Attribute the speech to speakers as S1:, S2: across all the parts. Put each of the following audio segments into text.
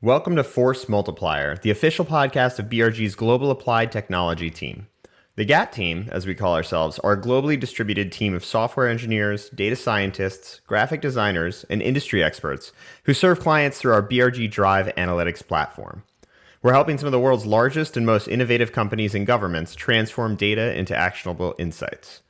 S1: Welcome to Force Multiplier, the official podcast of BRG's Global Applied Technology team. The GAT team, as we call ourselves, are a globally distributed team of software engineers, data scientists, graphic designers, and industry experts who serve clients through our BRG Drive analytics platform. We're helping some of the world's largest and most innovative companies and governments transform data into actionable insights.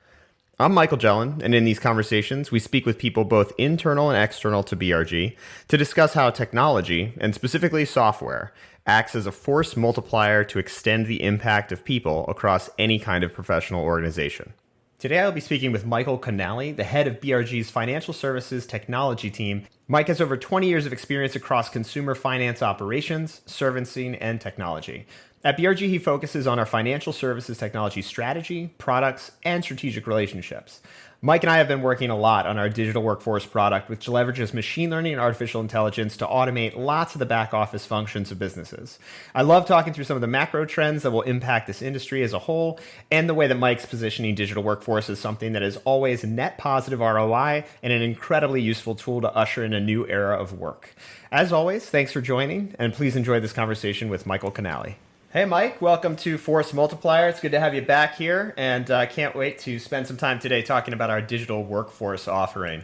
S1: I'm Michael Jellin, and in these conversations, we speak with people both internal and external to BRG to discuss how technology, and specifically software, acts as a force multiplier to extend the impact of people across any kind of professional organization. Today, I'll be speaking with Michael Canali, the head of BRG's Financial Services Technology team. Mike has over 20 years of experience across consumer finance operations, servicing, and technology. At BRG, he focuses on our financial services technology strategy, products, and strategic relationships. Mike and I have been working a lot on our digital workforce product, which leverages machine learning and artificial intelligence to automate lots of the back office functions of businesses. I love talking through some of the macro trends that will impact this industry as a whole, and the way that Mike's positioning digital workforce as something that is always net positive ROI and an incredibly useful tool to usher in a new era of work. As always, thanks for joining, and please enjoy this conversation with Michael Canali. Hey, Mike, welcome to Force Multiplier. It's good to have you back here, and I can't wait to spend some time today talking about our digital workforce offering.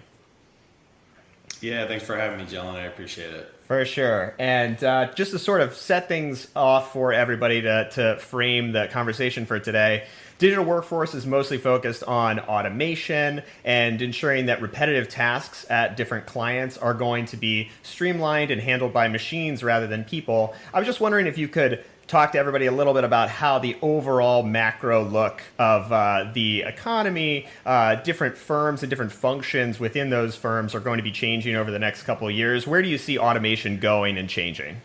S2: Yeah, thanks for having me, Jellin. I appreciate it.
S1: For sure. And just to sort of set things off for everybody to frame the conversation for today, digital workforce is mostly focused on automation and ensuring that repetitive tasks at different clients are going to be streamlined and handled by machines rather than people. I was just wondering if you could talk to everybody a little bit about how the overall macro look of the economy, different firms and different functions within those firms are going to be changing over the next couple of years. Where do you see automation going and changing?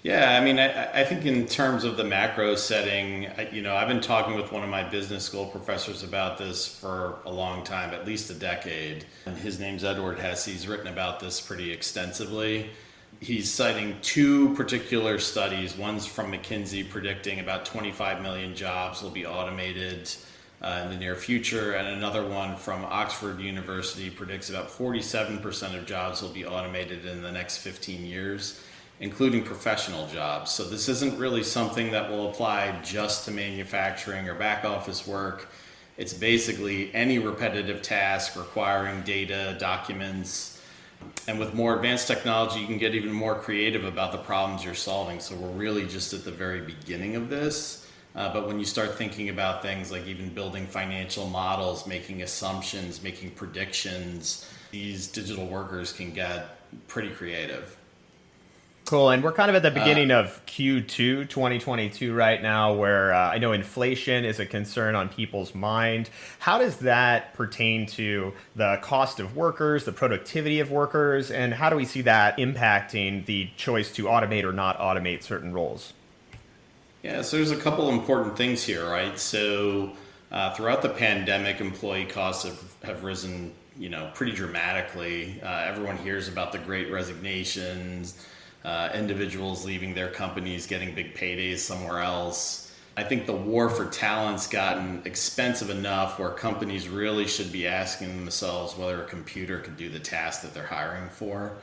S2: Yeah, I mean, I think in terms of the macro setting, I've been talking with one of my business school professors about this for a long time, at least a decade. And his name's Edward Hess. He's written about this pretty extensively. He's citing two particular studies. One's from McKinsey predicting about 25 million jobs will be automated in the near future, and another one from Oxford University predicts about 47% of jobs will be automated in the next 15 years, including professional jobs. So this isn't really something that will apply just to manufacturing or back office work. It's basically any repetitive task requiring data, documents. And with more advanced technology, you can get even more creative about the problems you're solving. So we're really just at the very beginning of this. But when you start thinking about things like even building financial models, making assumptions, making predictions, these digital workers can get pretty creative.
S1: Cool. And we're kind of at the beginning of Q2 2022 right now, where I know inflation is a concern on people's mind. How does that pertain to the cost of workers, the productivity of workers, and how do we see that impacting the choice to automate or not automate certain roles?
S2: Yeah, so there's a couple important things here, right? So throughout the pandemic, employee costs have risen, pretty dramatically. Everyone hears about the Great Resignations, individuals leaving their companies, getting big paydays somewhere else. I think the war for talent's gotten expensive enough where companies really should be asking themselves whether a computer could do the task that they're hiring for.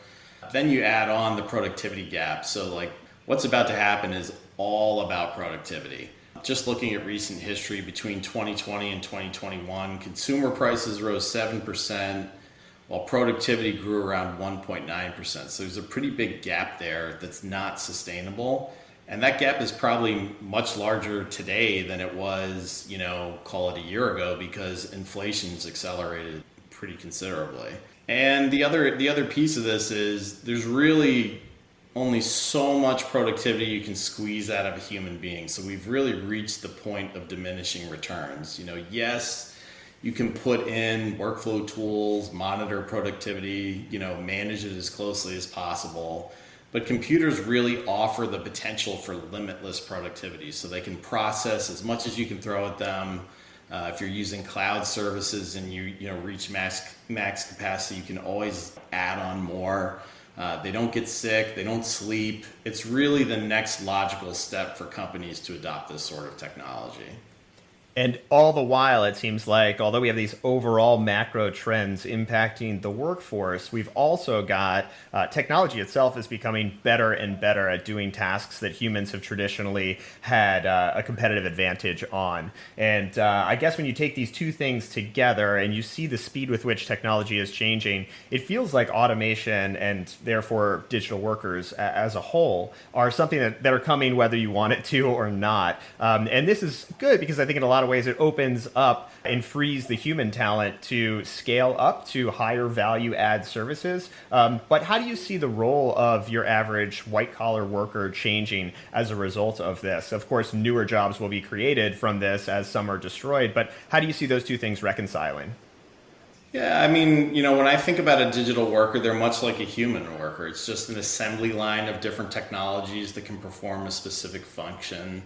S2: Then you add on the productivity gap. So what's about to happen is all about productivity. Just looking at recent history between 2020 and 2021, consumer prices rose 7%. While productivity grew around 1.9%. So there's a pretty big gap there that's not sustainable. And that gap is probably much larger today than it was, call it a year ago, because inflation's accelerated pretty considerably. And the other piece of this is there's really only so much productivity you can squeeze out of a human being. So we've really reached the point of diminishing returns. Yes, you can put in workflow tools, monitor productivity, manage it as closely as possible. But computers really offer the potential for limitless productivity. So they can process as much as you can throw at them. If you're using cloud services and you reach max capacity, you can always add on more. They don't get sick, they don't sleep. It's really the next logical step for companies to adopt this sort of technology.
S1: And all the while, it seems like, although we have these overall macro trends impacting the workforce, we've also got technology itself is becoming better and better at doing tasks that humans have traditionally had a competitive advantage on. And I guess when you take these two things together and you see the speed with which technology is changing, it feels like automation and therefore digital workers as a whole are something that are coming whether you want it to or not. And this is good because I think in a lot of ways it opens up and frees the human talent to scale up to higher value add services. But how do you see the role of your average white collar worker changing as a result of this? Of course, newer jobs will be created from this as some are destroyed, but how do you see those two things reconciling?
S2: Yeah, I mean, when I think about a digital worker, they're much like a human worker. It's just an assembly line of different technologies that can perform a specific function.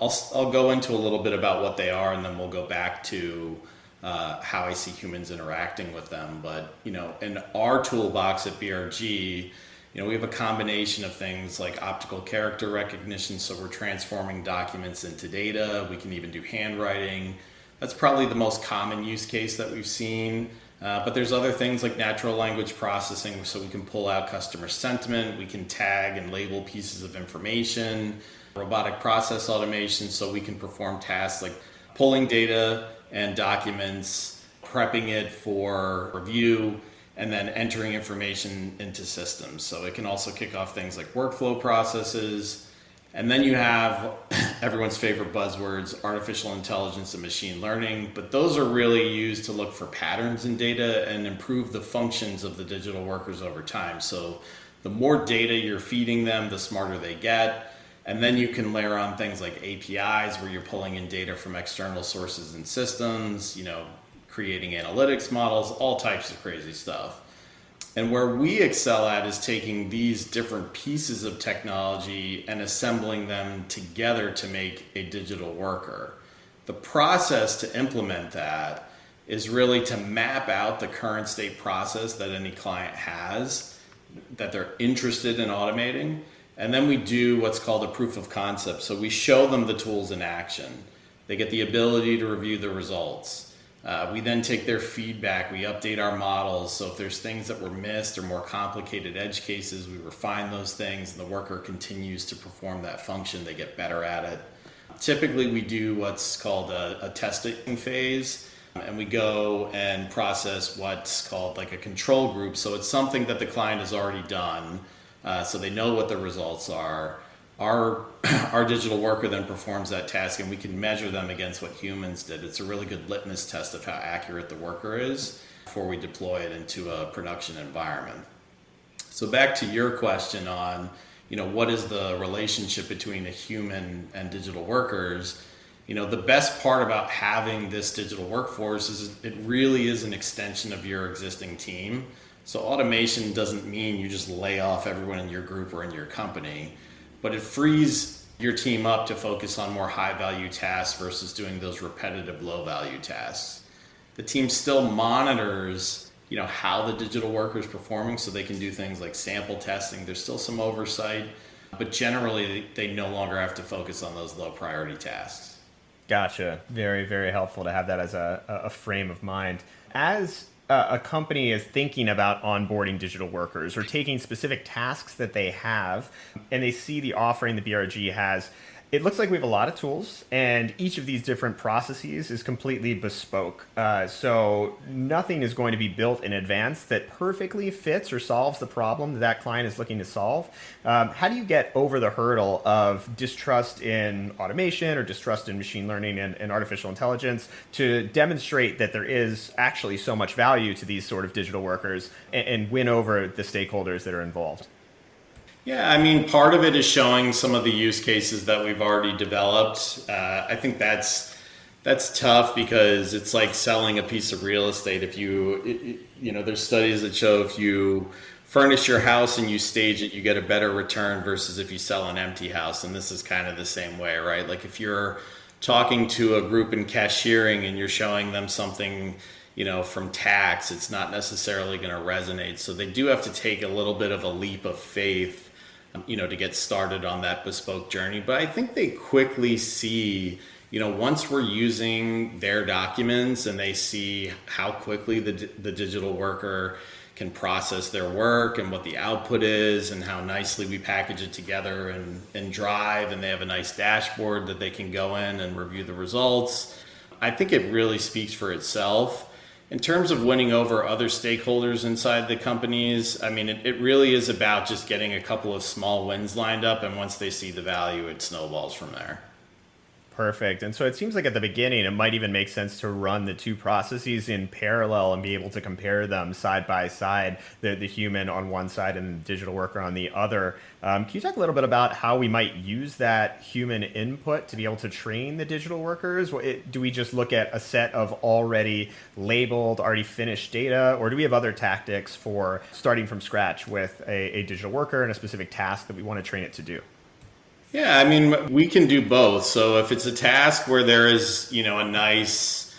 S2: I'll go into a little bit about what they are, and then we'll go back to how I see humans interacting with them. But in our toolbox at BRG, we have a combination of things like optical character recognition, so we're transforming documents into data. We can even do handwriting. That's probably the most common use case that we've seen. But there's other things like natural language processing, so we can pull out customer sentiment, we can tag and label pieces of information, robotic process automation, so we can perform tasks like pulling data and documents, prepping it for review, and then entering information into systems. So it can also kick off things like workflow processes. And then you have everyone's favorite buzzwords, artificial intelligence and machine learning, but those are really used to look for patterns in data and improve the functions of the digital workers over time. So the more data you're feeding them, the smarter they get. And then you can layer on things like APIs where you're pulling in data from external sources and systems, creating analytics models, all types of crazy stuff. And where we excel at is taking these different pieces of technology and assembling them together to make a digital worker. The process to implement that is really to map out the current state process that any client has that they're interested in automating. And then we do what's called a proof of concept. So we show them the tools in action. They get the ability to review the results. We then take their feedback, we update our models. So if there's things that were missed or more complicated edge cases, we refine those things and the worker continues to perform that function. They get better at it. Typically, we do what's called a testing phase, and we go and process what's called like a control group. So it's something that the client has already done, so they know what the results are. Our digital worker then performs that task, and we can measure them against what humans did. It's a really good litmus test of how accurate the worker is before we deploy it into a production environment. So back to your question on, what is the relationship between a human and digital workers? The best part about having this digital workforce is it really is an extension of your existing team. So automation doesn't mean you just lay off everyone in your group or in your company, but it frees your team up to focus on more high value tasks versus doing those repetitive low value tasks. The team still monitors, how the digital worker is performing, so they can do things like sample testing. There's still some oversight, but generally they no longer have to focus on those low priority tasks.
S1: Gotcha. Very, very helpful to have that as a frame of mind. As a company is thinking about onboarding digital workers or taking specific tasks that they have and they see the offering the BRG has, it looks like we have a lot of tools, and each of these different processes is completely bespoke. So nothing is going to be built in advance that perfectly fits or solves the problem that that client is looking to solve. How do you get over the hurdle of distrust in automation or distrust in machine learning and artificial intelligence to demonstrate that there is actually so much value to these sort of digital workers and win over the stakeholders that are involved?
S2: Yeah, I mean, part of it is showing some of the use cases that we've already developed. I think that's tough because it's like selling a piece of real estate. If there's studies that show if you furnish your house and you stage it, you get a better return versus if you sell an empty house. And this is kind of the same way, right? Like if you're talking to a group in cashiering and you're showing them something from tax, it's not necessarily going to resonate. So they do have to take a little bit of a leap of faith, to get started on that bespoke journey. But I think they quickly see, once we're using their documents and they see how quickly the digital worker can process their work and what the output is and how nicely we package it together and Drive, and they have a nice dashboard that they can go in and review the results, I think it really speaks for itself. In terms of winning over other stakeholders inside the companies, I mean, it really is about just getting a couple of small wins lined up, and once they see the value, it snowballs from there.
S1: Perfect. And so it seems like at the beginning, it might even make sense to run the two processes in parallel and be able to compare them side by side, the human on one side and the digital worker on the other. Can you talk a little bit about how we might use that human input to be able to train the digital workers? Do we just look at a set of already labeled, already finished data, or do we have other tactics for starting from scratch with a digital worker and a specific task that we want to train it to do?
S2: Yeah, I mean, we can do both. So if it's a task where there is, a nice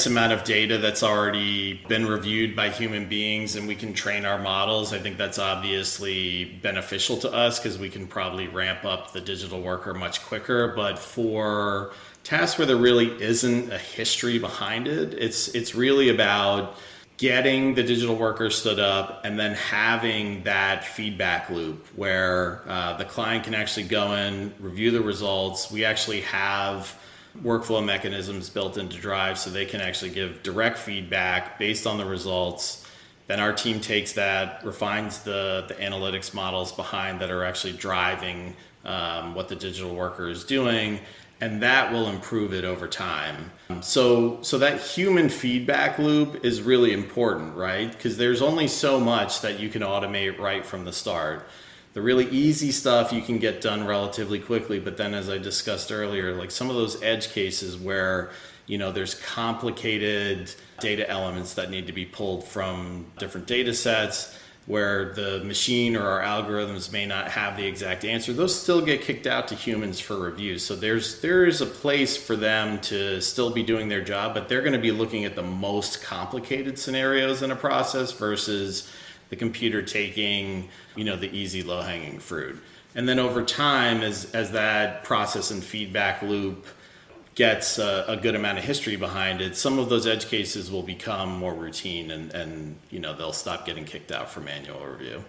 S2: amount of data that's already been reviewed by human beings and we can train our models, I think that's obviously beneficial to us because we can probably ramp up the digital worker much quicker. But for tasks where there really isn't a history behind it, it's really about getting the digital worker stood up and then having that feedback loop where the client can actually go in, review the results. We actually have workflow mechanisms built into Drive so they can actually give direct feedback based on the results. Then our team takes that, refines the analytics models behind that are actually driving what the digital worker is doing, and that will improve it over time. So that human feedback loop is really important, right? Because there's only so much that you can automate right from the start. The really easy stuff you can get done relatively quickly, but then as I discussed earlier, like some of those edge cases where there's complicated data elements that need to be pulled from different data sets, where the machine or our algorithms may not have the exact answer, those still get kicked out to humans for review. So there's a place for them to still be doing their job, but they're going to be looking at the most complicated scenarios in a process versus the computer taking, the easy low-hanging fruit. And then over time, as that process and feedback loop gets a good amount of history behind it, some of those edge cases will become more routine and they'll stop getting kicked out for manual review.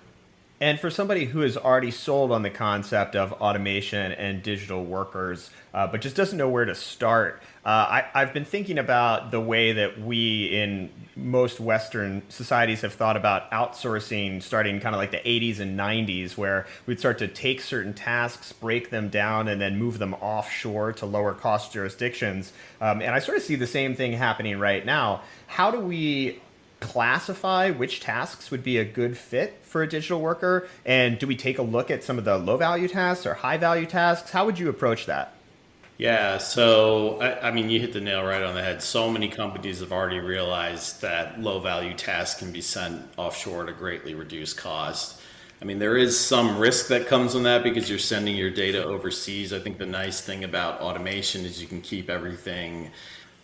S1: And for somebody who is already sold on the concept of automation and digital workers, but just doesn't know where to start, I've been thinking about the way that we in most Western societies have thought about outsourcing starting kind of like the 80s and 90s, where we'd start to take certain tasks, break them down, and then move them offshore to lower cost jurisdictions. And I sort of see the same thing happening right now. How do we classify which tasks would be a good fit for a digital worker? And do we take a look at some of the low value tasks or high value tasks? How would you approach that?
S2: Yeah, so I mean, you hit the nail right on the head. So many companies have already realized that low value tasks can be sent offshore at a greatly reduced cost. I mean, there is some risk that comes from that because you're sending your data overseas. I think the nice thing about automation is you can keep everything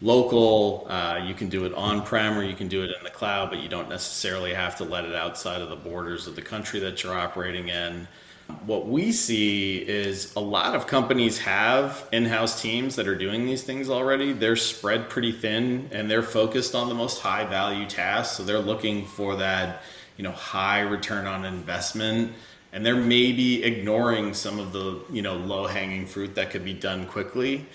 S2: local. You can do it on-prem or you can do it in the cloud, but you don't necessarily have to let it outside of the borders of the country that you're operating in. What we see is a lot of companies have in-house teams that are doing these things already. They're spread pretty thin and they're focused on the most high value tasks. So they're looking for that, high return on investment. And they're maybe ignoring some of the, low hanging fruit that could be done quickly.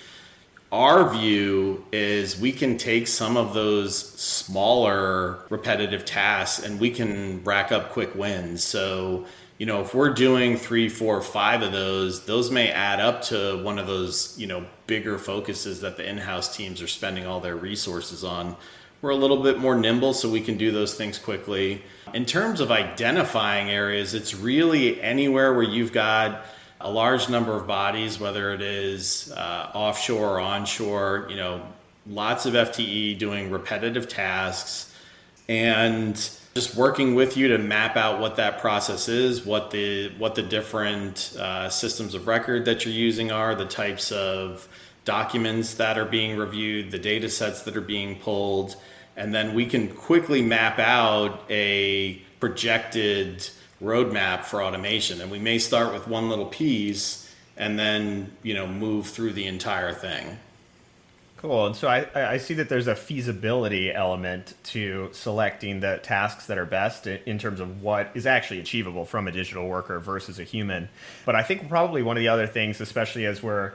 S2: Our view is we can take some of those smaller repetitive tasks and we can rack up quick wins. So, if we're doing 3, 4, 5 of those may add up to one of those, bigger focuses that the in-house teams are spending all their resources on. We're a little bit more nimble, so we can do those things quickly. In terms of identifying areas, it's really anywhere where you've got a large number of bodies, whether it is offshore or onshore, lots of FTE doing repetitive tasks, and just working with you to map out what that process is, what the different systems of record that you're using are, the types of documents that are being reviewed, the data sets that are being pulled, and then we can quickly map out a projected roadmap for automation. And we may start with one little piece and then, move through the entire thing.
S1: Cool. And so I see that there's a feasibility element to selecting the tasks that are best in terms of what is actually achievable from a digital worker versus a human. But I think probably one of the other things, especially as we're,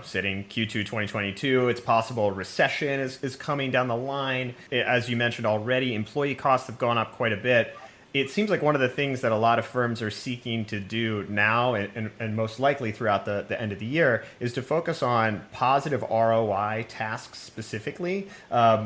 S1: sitting Q2 2022, it's possible recession is coming down the line. As you mentioned already, employee costs have gone up quite a bit. It seems like one of the things that a lot of firms are seeking to do now and most likely throughout the end of the year is to focus on positive ROI tasks specifically,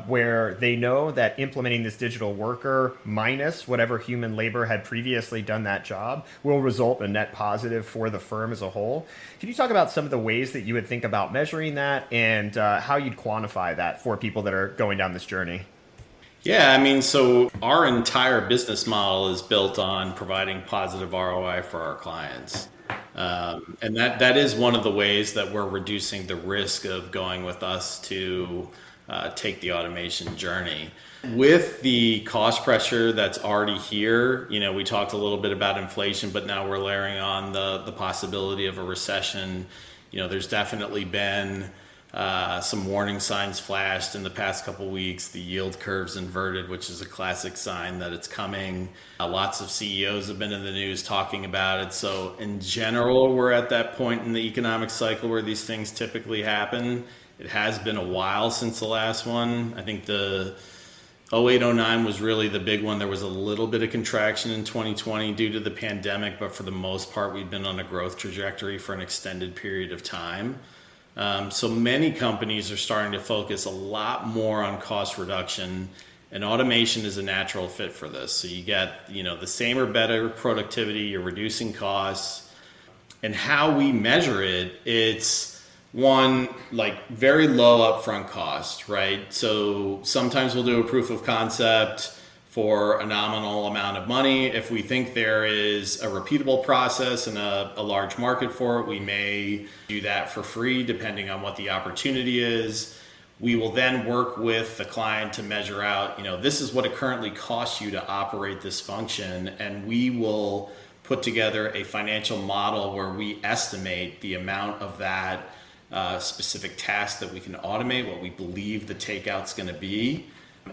S1: where they know that implementing this digital worker minus whatever human labor had previously done that job will result in net positive for the firm as a whole. Can you talk about some of the ways that you would think about measuring that and how you'd quantify that for people that are going down this journey?
S2: Yeah, I mean, so our entire business model is built on providing positive ROI for our clients. And that is one of the ways that we're reducing the risk of going with us to take the automation journey. With the cost pressure that's already here, we talked a little bit about inflation, but now we're layering on the possibility of a recession. There's definitely been some warning signs flashed in the past couple weeks. The yield curve's inverted, which is a classic sign that it's coming. Lots of CEOs have been in the news talking about it. So in general, we're at that point in the economic cycle where these things typically happen. It has been a while since the last one. I think the 0809 was really the big one. There was a little bit of contraction in 2020 due to the pandemic, but for the most part, we've been on a growth trajectory for an extended period of time. So many companies are starting to focus a lot more on cost reduction, and automation is a natural fit for this. So you get, the same or better productivity, you're reducing costs, and how we measure it, it's one, like very low upfront cost, right? So sometimes we'll do a proof of concept for a nominal amount of money. If we think there is a repeatable process and a large market for it, we may do that for free, depending on what the opportunity is. We will then work with the client to measure out, this is what it currently costs you to operate this function, and we will put together a financial model where we estimate the amount of that specific task that we can automate, what we believe the takeout's going to be,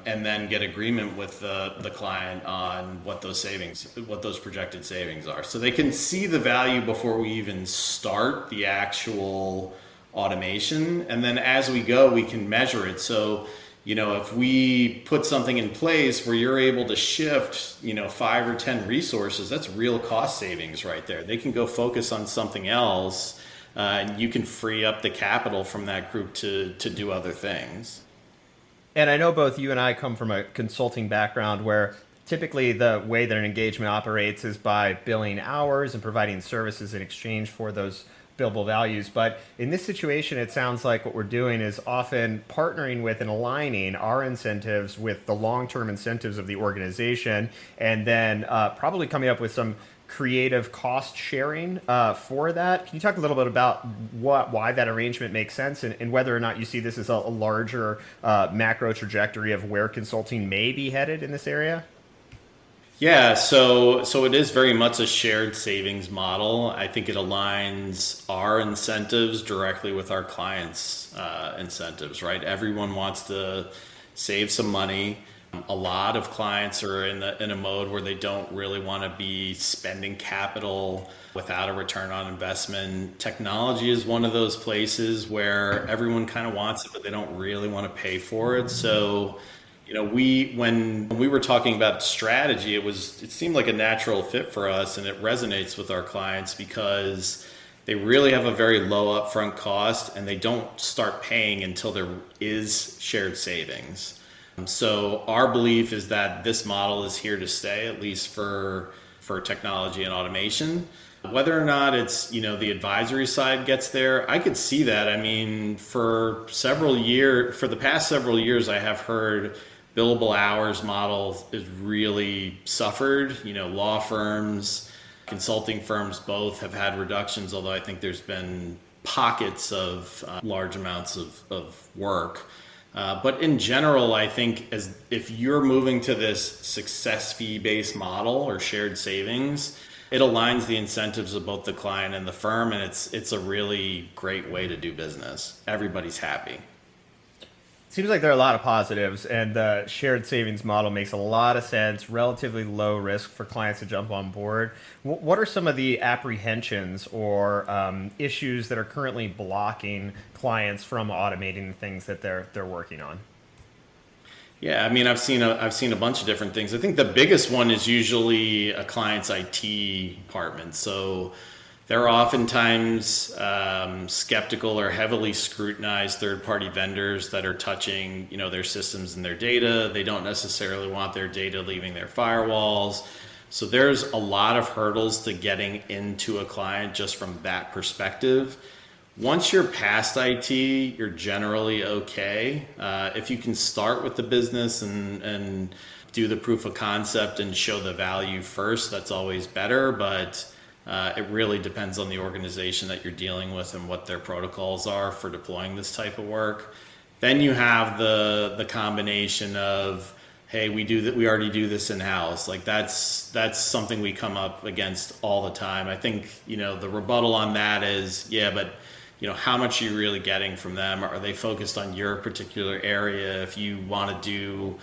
S2: and then get agreement with the client on what those projected savings are. So they can see the value before we even start the actual automation. And then as we go, we can measure it. So, if we put something in place where you're able to shift, 5 or 10 resources, that's real cost savings right there. They can go focus on something else, and you can free up the capital from that group to do other things.
S1: And I know both you and I come from a consulting background where typically the way that an engagement operates is by billing hours and providing services in exchange for those billable values. But in this situation, it sounds like what we're doing is often partnering with and aligning our incentives with the long-term incentives of the organization, and then probably coming up with some creative cost sharing for that. Can you talk a little bit about why that arrangement makes sense, and whether or not you see this as a larger macro trajectory of where consulting may be headed in this area?
S2: Yeah, so it is very much a shared savings model. I think it aligns our incentives directly with our clients' incentives, right? Everyone wants to save some money. A lot of clients are in a mode where they don't really want to be spending capital without a return on investment. Technology is one of those places where everyone kind of wants it, but they don't really want to pay for it. So, when we were talking about strategy, it seemed like a natural fit for us, and it resonates with our clients because they really have a very low upfront cost, and they don't start paying until there is shared savings. So our belief is that this model is here to stay, at least for technology and automation. Whether or not it's, the advisory side gets there, I could see that. I mean, for the past several years, I have heard billable hours model is really suffered. Law firms, consulting firms, both have had reductions, although I think there's been pockets of large amounts of work. But in general, I think if you're moving to this success fee based model or shared savings, it aligns the incentives of both the client and the firm, and it's a really great way to do business. Everybody's happy.
S1: Seems like there are a lot of positives, and the shared savings model makes a lot of sense. Relatively low risk for clients to jump on board. What are some of the apprehensions or issues that are currently blocking clients from automating the things that they're working on?
S2: Yeah, I mean, I've seen a bunch of different things. I think the biggest one is usually a client's IT department. So they're oftentimes skeptical or heavily scrutinized third-party vendors that are touching, their systems and their data. They don't necessarily want their data leaving their firewalls. So there's a lot of hurdles to getting into a client just from that perspective. Once you're past IT, you're generally okay. If you can start with the business and do the proof of concept and show the value first, that's always better. But it really depends on the organization that you're dealing with and what their protocols are for deploying this type of work. Then you have the combination of, hey, we do that, we already do this in house. Like that's something we come up against all the time. I think the rebuttal on that is, yeah, but how much are you really getting from them? Are they focused on your particular area? If you want to do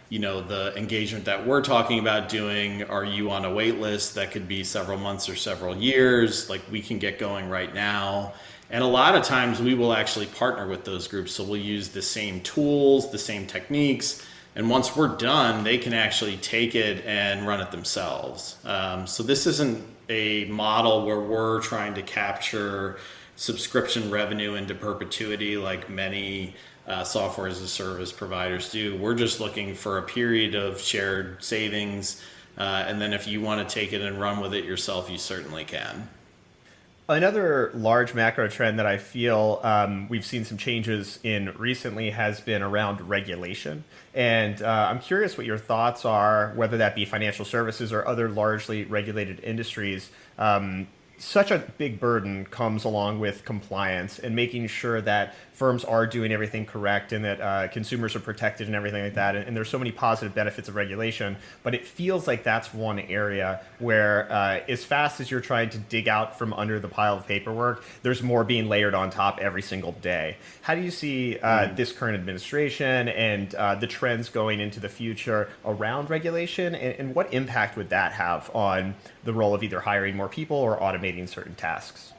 S2: the engagement that we're talking about doing, are you on a wait list that could be several months or several years? Like, we can get going right now. And a lot of times we will actually partner with those groups. So we'll use the same tools, the same techniques. And once we're done, they can actually take it and run it themselves. So this isn't a model where we're trying to capture subscription revenue into perpetuity like many software as a service providers do. We're just looking for a period of shared savings. And then if you want to take it and run with it yourself, you certainly can.
S1: Another large macro trend that I feel we've seen some changes in recently has been around regulation. And I'm curious what your thoughts are, whether that be financial services or other largely regulated industries. Such a big burden comes along with compliance and making sure that firms are doing everything correct and that consumers are protected and everything like that. And there's so many positive benefits of regulation, but it feels like that's one area where, as fast as you're trying to dig out from under the pile of paperwork, there's more being layered on top every single day. How do you see this current administration and the trends going into the future around regulation, and what impact would that have on the role of either hiring more people or automating certain tasks?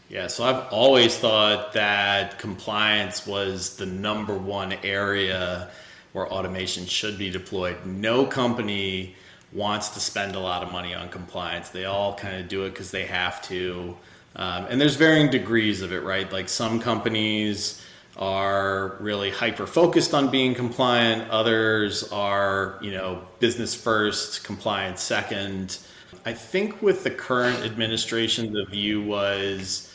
S2: Yeah, so I've always thought that compliance was the number one area where automation should be deployed. No company wants to spend a lot of money on compliance. They all kind of do it because they have to. And there's varying degrees of it, right? Like, some companies are really hyper focused on being compliant, others are, business first, compliance second. I think with the current administration, the view was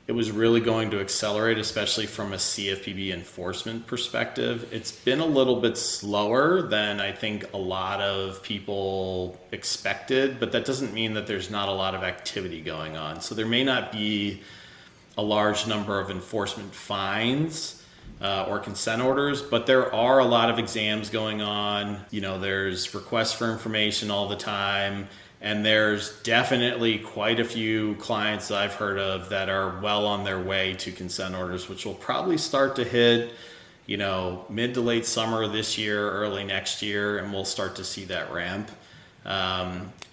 S2: it was really going to accelerate, especially from a CFPB enforcement perspective. It's been a little bit slower than I think a lot of people expected, but that doesn't mean that there's not a lot of activity going on. So there may not be a large number of enforcement fines or consent orders, but there are a lot of exams going on. There's requests for information all the time. And there's definitely quite a few clients that I've heard of that are well on their way to consent orders, which will probably start to hit, mid to late summer this year, early next year, and we'll start to see that ramp.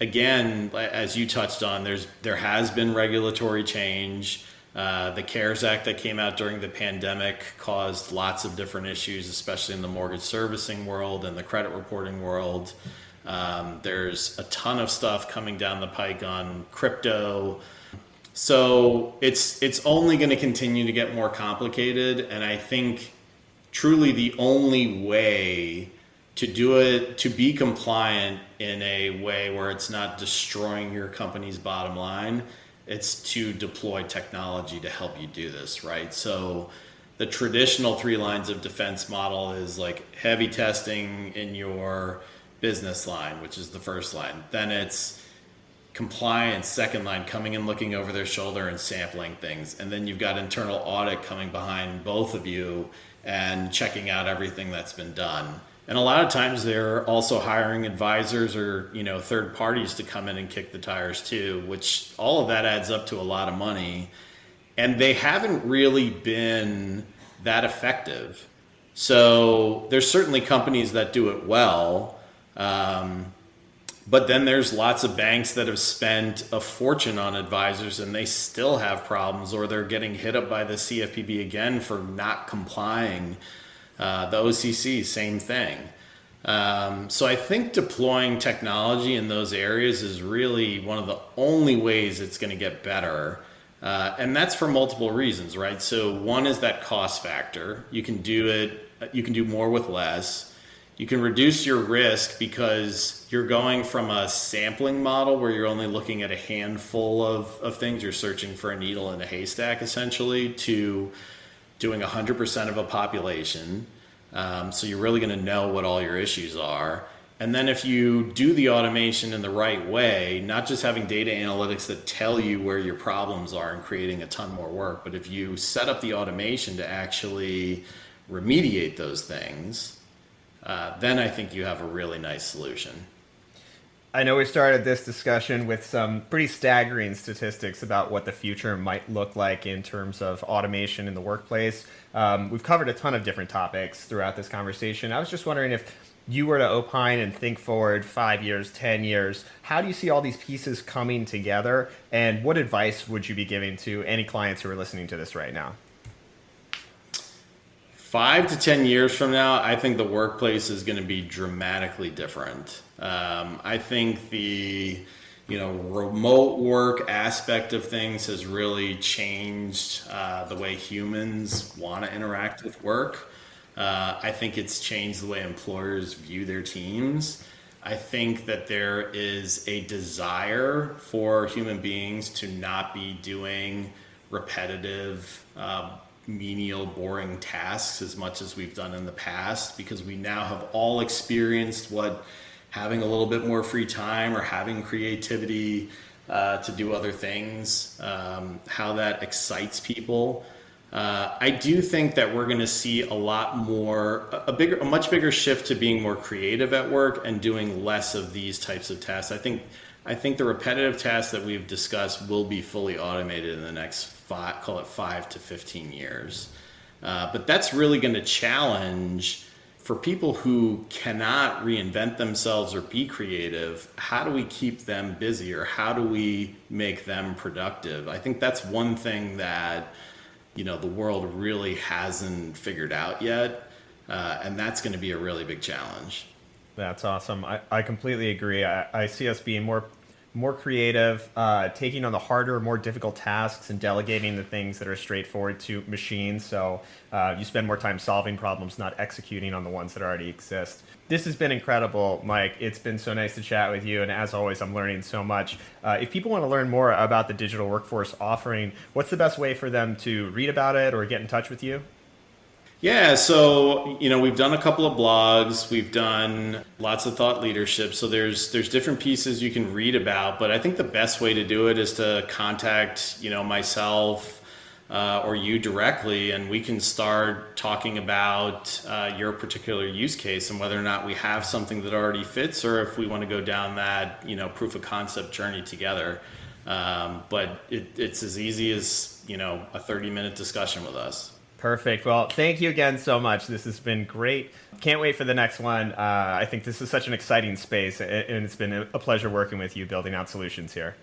S2: Again, as you touched on, there has been regulatory change. The CARES Act that came out during the pandemic caused lots of different issues, especially in the mortgage servicing world and the credit reporting world. There's a ton of stuff coming down the pike on crypto. So it's only going to continue to get more complicated. And I think truly the only way to do it, to be compliant in a way where it's not destroying your company's bottom line, it's to deploy technology to help you do this, right? So the traditional 3 lines of defense model is like heavy testing in your business line, which is the first line. Then it's compliance, second line, coming and looking over their shoulder and sampling things. And then you've got internal audit coming behind both of you and checking out everything that's been done. And a lot of times they're also hiring advisors or, third parties to come in and kick the tires too, which all of that adds up to a lot of money. And they haven't really been that effective. So there's certainly companies that do it well. But then there's lots of banks that have spent a fortune on advisors and they still have problems, or they're getting hit up by the CFPB again for not complying. The OCC, same thing. So I think deploying technology in those areas is really one of the only ways it's going to get better. And that's for multiple reasons, right? So one is that cost factor. You can do more with less. You can reduce your risk because you're going from a sampling model where you're only looking at a handful of things. You're searching for a needle in a haystack, essentially, to doing 100% of a population. So you're really going to know what all your issues are. And then if you do the automation in the right way, not just having data analytics that tell you where your problems are and creating a ton more work, but if you set up the automation to actually remediate those things, then I think you have a really nice solution.
S1: I know we started this discussion with some pretty staggering statistics about what the future might look like in terms of automation in the workplace. We've covered a ton of different topics throughout this conversation. I was just wondering if you were to opine and think forward 5 years, 10 years, how do you see all these pieces coming together? And what advice would you be giving to any clients who are listening to this right now?
S2: 5 to 10 years from now, I think the workplace is going to be dramatically different. I think the remote work aspect of things has really changed the way humans want to interact with work. I think it's changed the way employers view their teams. I think that there is a desire for human beings to not be doing repetitive, menial, boring tasks as much as we've done in the past, because we now have all experienced what having a little bit more free time or having creativity to do other things, how that excites people. I do think that we're going to see a lot more, a much bigger shift to being more creative at work and doing less of these types of tasks. I think the repetitive tasks that we've discussed will be fully automated in the next call it 5 to 15 years. But that's really going to challenge for people who cannot reinvent themselves or be creative. How do we keep them busy, or how do we make them productive? I think that's one thing that the world really hasn't figured out yet, and that's going to be a really big challenge.
S1: That's awesome. I completely agree. I see us being more creative, taking on the harder, more difficult tasks and delegating the things that are straightforward to machines. So you spend more time solving problems, not executing on the ones that already exist. This has been incredible, Mike. It's been so nice to chat with you. And as always, I'm learning so much. If people want to learn more about the digital workforce offering, what's the best way for them to read about it or get in touch with you?
S2: Yeah, so we've done a couple of blogs, we've done lots of thought leadership. So there's different pieces you can read about, but I think the best way to do it is to contact myself or you directly, and we can start talking about your particular use case and whether or not we have something that already fits, or if we want to go down that proof of concept journey together. But it's as easy as a 30-minute discussion with us.
S1: Perfect. Well, thank you again so much. This has been great. Can't wait for the next one. I think this is such an exciting space, and it's been a pleasure working with you, building out solutions here.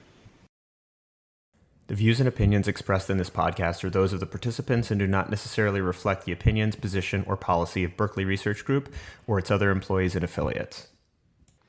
S1: The views and opinions expressed in this podcast are those of the participants and do not necessarily reflect the opinions, position, or policy of Berkeley Research Group or its other employees and affiliates.